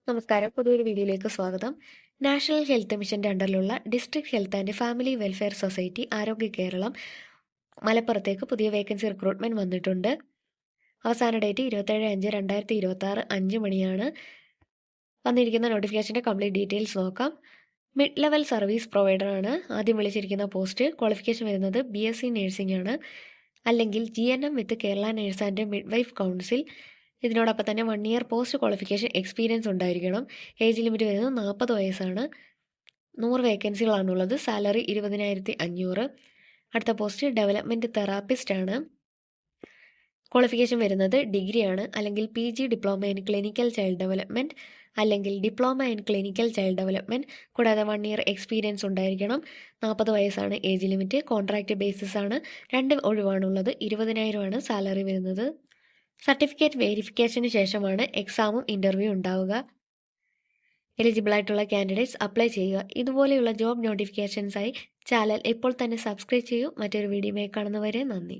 നമസ്കാരം. പുതിയൊരു വീഡിയോയിലേക്ക് സ്വാഗതം. നാഷണൽ ഹെൽത്ത് മിഷന്റെ അണ്ടറിലുള്ള district health and family welfare society Arogya Keralam മലപ്പുറത്തേക്ക് പുതിയ വേക്കൻസി റിക്രൂട്ട്മെന്റ് വന്നിട്ടുണ്ട്. അവസാന ഡേറ്റ് 27/5/2026 5 മണിയാണ്. വന്നിരിക്കുന്ന നോട്ടിഫിക്കേഷന്റെ കംപ്ലീറ്റ് ഡീറ്റെയിൽസ് നോക്കാം. മിഡ് ലെവൽ സർവീസ് പ്രൊവൈഡർ ആണ് ആദ്യം വിളിച്ചിരിക്കുന്ന പോസ്റ്റ്. ക്വാളിഫിക്കേഷൻ വരുന്നത് BSc നഴ്സിംഗ് ആണ്, അല്ലെങ്കിൽ GNM with Kerala nurse and midwife council. ഇതിനോടൊപ്പം തന്നെ 1 ഇയർ പോസ്റ്റ് ക്വാളിഫിക്കേഷൻ എക്സ്പീരിയൻസ് ഉണ്ടായിരിക്കണം. ഏജ് ലിമിറ്റ് വരുന്നത് 40 വയസ്സാണ്. 100 വേക്കൻസികളാണുള്ളത്. സാലറി 20,500. അടുത്ത പോസ്റ്റ് ഡെവലപ്മെൻറ്റ് തെറാപ്പിസ്റ്റ് ആണ്. ക്വാളിഫിക്കേഷൻ വരുന്നത് ഡിഗ്രിയാണ്, അല്ലെങ്കിൽ PG diploma in clinical child development, അല്ലെങ്കിൽ diploma in clinical child development. കൂടാതെ 1 ഇയർ എക്സ്പീരിയൻസ് ഉണ്ടായിരിക്കണം. 40 വയസ്സാണ് ഏജ് ലിമിറ്റ്. കോൺട്രാക്റ്റ് ബേസിസ് ആണ്. 2 ഒഴിവാണുള്ളത്. 20,000 ആണ് സാലറി വരുന്നത്. സർട്ടിഫിക്കറ്റ് വെരിഫിക്കേഷന് ശേഷമാണ് എക്സാമും ഇൻ്റർവ്യൂ ഉണ്ടാവുക. എലിജിബിൾ ആയിട്ടുള്ള കാൻഡിഡേറ്റ്സ് അപ്ലൈ ചെയ്യുക. ഇതുപോലെയുള്ള ജോബ് നോട്ടിഫിക്കേഷൻസായി ചാനൽ ഇപ്പോൾ തന്നെ സബ്സ്ക്രൈബ് ചെയ്യൂ. മറ്റൊരു വീഡിയോയുമായി കാണുന്നവരെ നന്ദി.